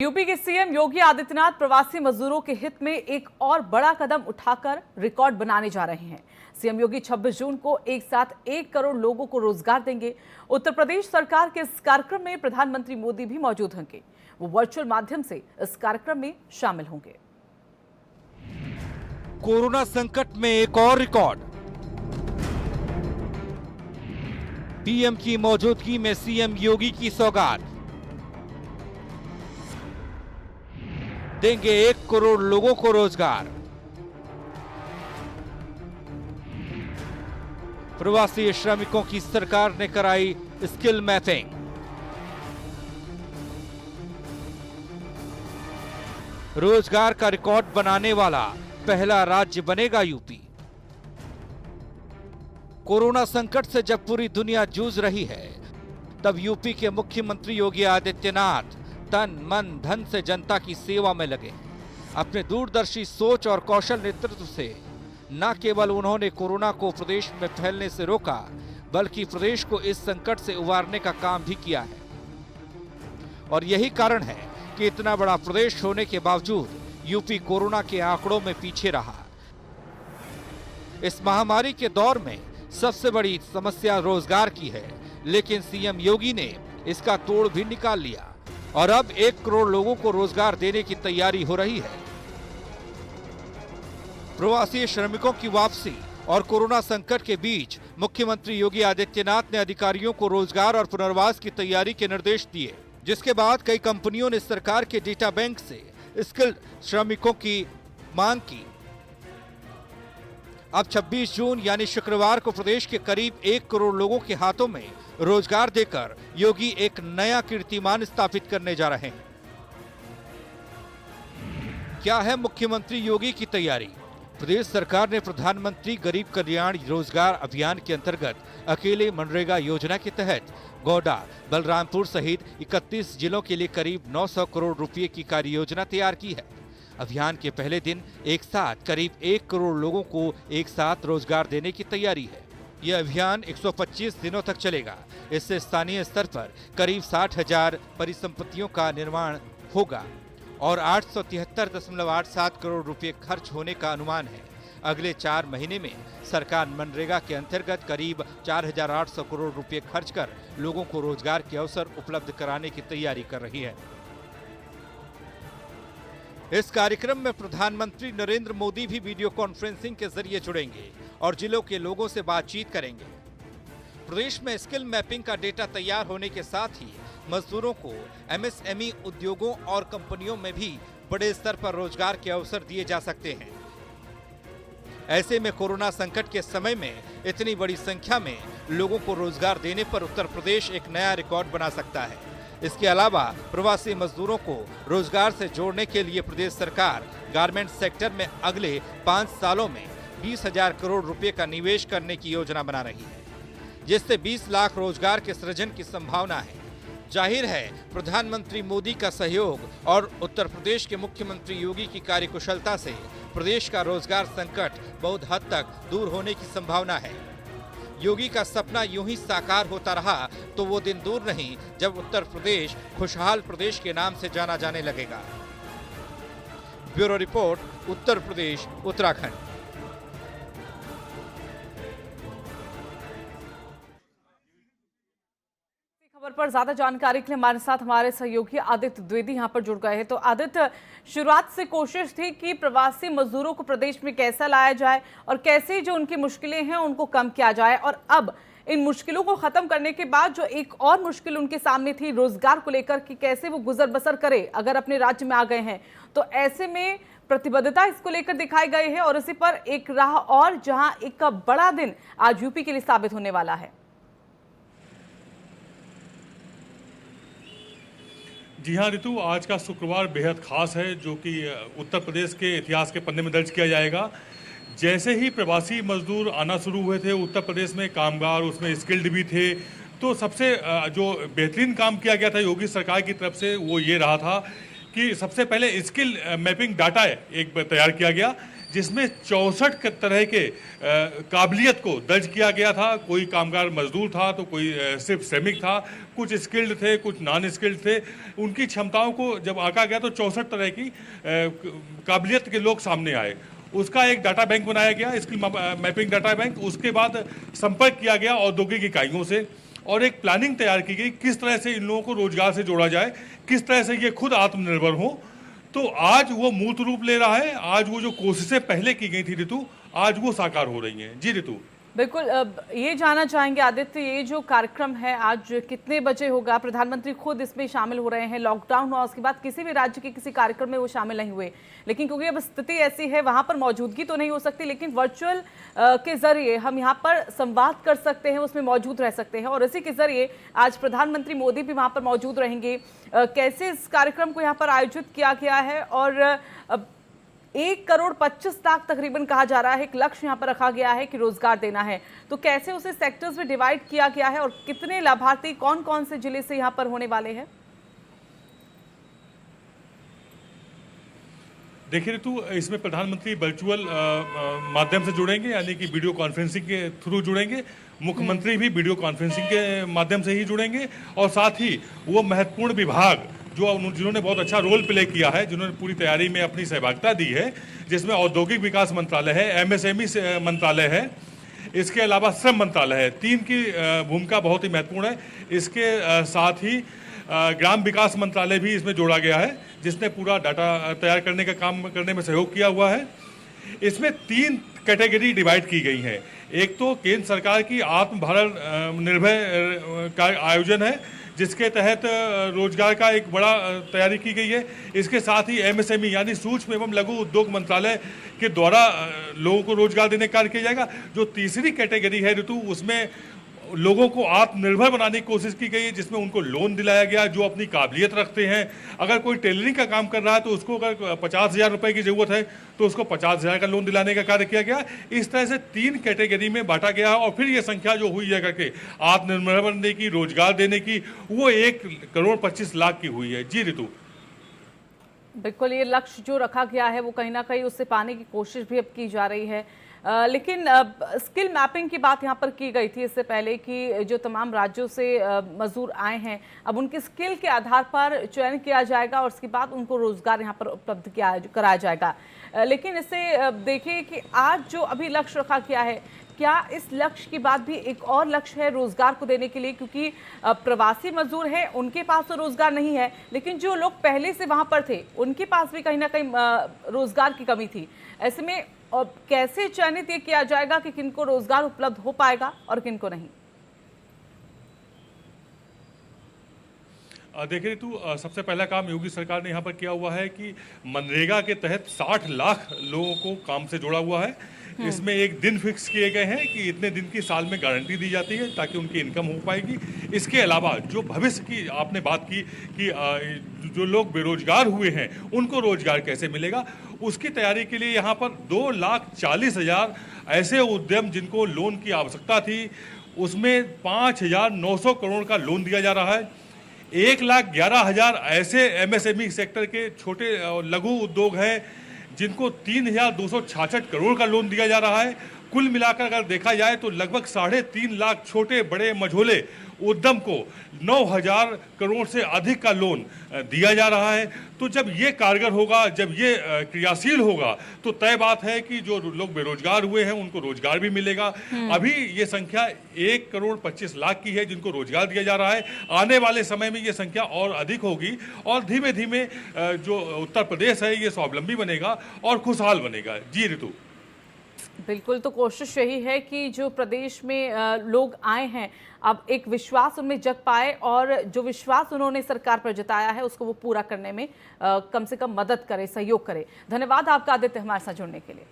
UP के CM Yogi Adityanath प्रवासी मजदूरों के हित में एक और बड़ा कदम उठाकर रिकॉर्ड बनाने जा रहे हैं। सीएम योगी 26 जून को एक साथ 1 करोड़ लोगों को रोजगार देंगे। उत्तर प्रदेश सरकार के इस कार्यक्रम में प्रधानमंत्री मोदी भी मौजूद होंगे। वो वर्चुअल माध्यम से इस कार्यक्रम में शामिल होंगे। कोरोना संकट में एक और रिकॉर्ड। पीएम की मौजूदगी में सीएम योगी की सौगात। देंगे 1 करोड़ लोगों को रोजगार। प्रवासी श्रमिकों की सरकार ने कराई स्किल मैपिंग। रोजगार का रिकॉर्ड बनाने वाला पहला राज्य बनेगा यूपी। कोरोना संकट से जब पूरी दुनिया जूझ रही है, तब यूपी के मुख्यमंत्री योगी आदित्यनाथ तन मन धन से जनता की सेवा में लगे। अपने दूरदर्शी सोच और कौशल नेतृत्व से न केवल उन्होंने कोरोना को प्रदेश में फैलने से रोका, बल्कि प्रदेश को इस संकट से उबारने का काम भी किया है। और यही कारण है कि इतना बड़ा प्रदेश होने के बावजूद यूपी कोरोना के आंकड़ों में पीछे रहा। इस महामारी के दौर में सबसे बड़ी समस्या रोजगार की है, लेकिन सीएम योगी ने इसका तोड़ भी निकाल लिया और अब 1 करोड़ लोगों को रोजगार देने की तैयारी हो रही है। प्रवासी श्रमिकों की वापसी और कोरोना संकट के बीच मुख्यमंत्री योगी आदित्यनाथ ने अधिकारियों को रोजगार और पुनर्वास की तैयारी के निर्देश दिए, जिसके बाद कई कंपनियों ने सरकार के डेटा बैंक से स्किल्ड श्रमिकों की मांग की। अब 26 जून यानी शुक्रवार को प्रदेश के करीब 1 करोड़ लोगों के हाथों में रोजगार देकर योगी एक नया कीर्तिमान स्थापित करने जा रहे हैं। क्या है मुख्यमंत्री योगी की तैयारी? प्रदेश सरकार ने प्रधानमंत्री गरीब कल्याण रोजगार अभियान के अंतर्गत अकेले मनरेगा योजना के तहत गोड्डा, बलरामपुर सहित 31 जिलों के लिए करीब 900 करोड़ रुपए की कार्य योजना तैयार की है। अभियान के पहले दिन एक साथ करीब 1 करोड़ लोगों को एक साथ रोजगार देने की तैयारी है। यह अभियान 125 दिनों तक चलेगा। इससे स्थानीय स्तर पर करीब 60,000 परिसंपत्तियों का निर्माण होगा और 873.87 करोड़ रुपए खर्च होने का अनुमान है। अगले 4 महीने में सरकार मनरेगा के अंतर्गत करीब 4,800 करोड़ रुपए खर्च कर लोगों को रोजगार के अवसर उपलब्ध कराने की तैयारी कर रही है। इस कार्यक्रम में प्रधानमंत्री नरेंद्र मोदी भी वीडियो कॉन्फ्रेंसिंग के जरिए जुड़ेंगे और जिलों के लोगों से बातचीत करेंगे। प्रदेश में स्किल मैपिंग का डेटा तैयार होने के साथ ही मजदूरों को एमएसएमई उद्योगों और कंपनियों में भी बड़े स्तर पर रोजगार के अवसर दिए जा सकते हैं। ऐसे में कोरोना संकट के समय में इतनी बड़ी संख्या में लोगों को रोजगार देने पर उत्तर प्रदेश एक नया रिकॉर्ड बना सकता है। इसके अलावा प्रवासी मजदूरों को रोजगार से जोड़ने के लिए प्रदेश सरकार गारमेंट सेक्टर में अगले 5 सालों में 20,000 करोड़ रुपए का निवेश करने की योजना बना रही है, जिससे 20 लाख रोजगार के सृजन की संभावना है। जाहिर है प्रधानमंत्री मोदी का सहयोग और उत्तर प्रदेश के मुख्यमंत्री योगी की कार्यकुशलता से प्रदेश का रोजगार संकट बहुत हद तक दूर होने की संभावना है। योगी का सपना यूं ही साकार होता रहा तो वो दिन दूर नहीं जब उत्तर प्रदेश खुशहाल प्रदेश के नाम से जाना जाने लगेगा। Bureau report, Uttar Pradesh, Uttarakhand. खबर पर ज्यादा जानकारी के लिए हमारे साथ हमारे सहयोगी आदित्य द्विवेदी यहां पर जुड़ गए हैं। तो आदित्य, शुरुआत से कोशिश थी कि प्रवासी मजदूरों को प्रदेश में कैसा लाया जाए और कैसे जो उनकी मुश्किलें हैं उनको कम किया जाए, और अब इन मुश्किलों को खत्म करने के बाद जो एक और मुश्किल उनके सामने थी रोजगार को लेकर कि कैसे वो गुजर बसर करे अगर अपने राज्य में आ गए हैं, तो ऐसे में प्रतिबद्धता इसको लेकर दिखाई गई है और इसी पर एक राह और जहां एक बड़ा दिन आज यूपी के लिए साबित होने वाला है। जी हाँ ऋतु, आज का शुक्रवार बेहद खास है, जो कि उत्तर प्रदेश के इतिहास के पन्ने में दर्ज किया जाएगा। जैसे ही प्रवासी मजदूर आना शुरू हुए थे उत्तर प्रदेश में, कामगार उसमें स्किल्ड भी थे, तो सबसे जो बेहतरीन काम किया गया था योगी सरकार की तरफ से वो ये रहा था कि सबसे पहले स्किल मैपिंग डाटा एक तैयार किया गया, जिसमें 64 तरह के काबिलियत को दर्ज किया गया था। कोई कामगार मजदूर था तो कोई सिर्फ श्रमिक था, कुछ स्किल्ड थे, कुछ नॉन स्किल्ड थे। उनकी क्षमताओं को जब आंका गया तो 64 तरह की काबिलियत के लोग सामने आए। उसका एक डाटा बैंक बनाया गया, स्किल मैपिंग डाटा बैंक। उसके बाद संपर्क किया गया औद्योगिक इकाइयों से और एक प्लानिंग तैयार की गई किस तरह से इन लोगों को रोजगार से जोड़ा जाए, किस तरह से ये खुद आत्मनिर्भर हो। तो आज वो मूर्त रूप ले रहा है। आज वो जो कोशिशें पहले की गई थी ऋतु, आज वो साकार हो रही हैं। जी ऋतु। बिल्कुल, ये जानना चाहेंगे आदित्य, ये जो कार्यक्रम है आज कितने बजे होगा? प्रधानमंत्री खुद इसमें शामिल हो रहे हैं। लॉकडाउन हुआ उसके बाद किसी भी राज्य के किसी कार्यक्रम में वो शामिल नहीं हुए, लेकिन क्योंकि अब स्थिति ऐसी है वहां पर मौजूदगी तो नहीं हो सकती, लेकिन वर्चुअल के जरिए हम यहाँ पर संवाद कर सकते हैं, उसमें मौजूद रह सकते हैं और इसी के जरिए आज प्रधानमंत्री मोदी भी वहां पर मौजूद रहेंगे। कैसे इस कार्यक्रम को यहाँ पर आयोजित किया गया है और 1,25,00,000 तकरीबन कहा जा रहा है, एक लक्ष्य यहाँ पर रखा गया है कि रोजगार देना है, तो कैसे उसे सेक्टर्स में डिवाइड किया गया है और कितने लाभार्थी कौन कौन से जिले से यहाँ पर होने वाले हैं? देखिए ऋतु, इसमें प्रधानमंत्री वर्चुअल माध्यम से जुड़ेंगे, यानी कि वीडियो कॉन्फ्रेंसिंग के थ्रू जुड़ेंगे। मुख्यमंत्री भी वीडियो कॉन्फ्रेंसिंग के माध्यम से ही जुड़ेंगे और साथ ही वो महत्वपूर्ण विभाग जिन्होंने बहुत अच्छा रोल प्ले किया है, जिन्होंने पूरी तैयारी में अपनी सहभागिता दी है, जिसमें औद्योगिक विकास मंत्रालय है, एमएसएमई मंत्रालय है, इसके अलावा श्रम मंत्रालय है। 3 की भूमिका बहुत ही महत्वपूर्ण है। इसके साथ ही ग्राम विकास मंत्रालय भी इसमें जोड़ा गया है, जिसने पूरा डाटा तैयार करने का काम करने में सहयोग किया हुआ है। इसमें 3 कैटेगरी डिवाइड की गई हैं। एक तो केंद्र सरकार की आत्मनिर्भर निर्भर का आयोजन है, जिसके तहत रोजगार का एक बड़ा तैयारी की गई है। इसके साथ ही एमएसएमई यानी सूक्ष्म एवं लघु उद्योग मंत्रालय के द्वारा लोगों को रोजगार देने का कार्य किया जाएगा। जो तीसरी कैटेगरी है ऋतु, उसमें लोगों को आत्मनिर्भर बनाने की कोशिश की गई है, जिसमें उनको लोन दिलाया गया जो अपनी काबिलियत रखते हैं। अगर कोई टेलरिंग का काम कर रहा है तो उसको अगर 50,000 रुपए की जरूरत है तो उसको 50,000 का लोन दिलाने का कार्य किया गया। इस तरह से 3 कैटेगरी में बांटा गया है और फिर ये संख्या जो हुई है करके आत्मनिर्भर बनने की, रोजगार देने की, वो 1,25,00,000 की हुई है। जी ऋतु। बिल्कुल, ये लक्ष्य जो रखा गया है वो कहीं ना कहीं उससे पाने की कोशिश भी अब की जा रही है। लेकिन स्किल मैपिंग की बात यहाँ पर की गई थी इससे पहले कि जो तमाम राज्यों से मजदूर आए हैं, अब उनकी स्किल के आधार पर चयन किया जाएगा और उसके बाद उनको रोजगार यहाँ पर उपलब्ध कराया जाएगा। लेकिन इससे देखिए कि आज जो अभी लक्ष्य रखा गया है, क्या इस लक्ष्य के बाद भी एक और लक्ष्य है रोजगार को देने के लिए? क्योंकि प्रवासी मजदूर हैं, उनके पास तो रोजगार नहीं है, लेकिन जो लोग पहले से वहां पर थे उनके पास भी कहीं ना कहीं रोजगार की कमी थी। ऐसे में कैसे चयनित ये किया जाएगा कि किनको रोजगार उपलब्ध हो पाएगा और किनको नहीं? देखिए ऋतु, सबसे पहला काम योगी सरकार ने यहाँ पर किया हुआ है कि मनरेगा के तहत 60 लाख लोगों को काम से जोड़ा हुआ है। इसमें एक दिन फिक्स किए गए हैं कि इतने दिन की साल में गारंटी दी जाती है ताकि उनकी इनकम हो पाएगी। इसके अलावा जो भविष्य की आपने बात की कि जो लोग बेरोजगार हुए हैं उनको रोजगार कैसे मिलेगा, उसकी तैयारी के लिए यहाँ पर 2,40,000 ऐसे उद्यम जिनको लोन की आवश्यकता थी, उसमें 5,900 करोड़ का लोन दिया जा रहा है। 1,11,000 ऐसे एमएसएमई सेक्टर के छोटे और लघु उद्योग हैं जिनको 3,266 करोड़ का लोन दिया जा रहा है। कुल मिलाकर अगर देखा जाए तो लगभग 3.5 लाख छोटे बड़े मझोले उद्यम को 9,000 करोड़ से अधिक का लोन दिया जा रहा है। तो जब ये कारगर होगा, जब ये क्रियाशील होगा, तो तय बात है कि जो लोग बेरोजगार हुए हैं उनको रोजगार भी मिलेगा। अभी ये संख्या 1,25,00,000 की है जिनको रोजगार दिया जा रहा है। आने वाले समय में ये संख्या और अधिक होगी और धीमे धीमे जो उत्तर प्रदेश है ये स्वावलंबी बनेगा और खुशहाल बनेगा। जी ऋतु। बिल्कुल, तो कोशिश यही है कि जो प्रदेश में लोग आए हैं अब एक विश्वास उनमें जग पाए और जो विश्वास उन्होंने सरकार पर जताया है उसको वो पूरा करने में कम से कम मदद करे, सहयोग करे। धन्यवाद आपका आदित्य हमारे साथ जुड़ने के लिए।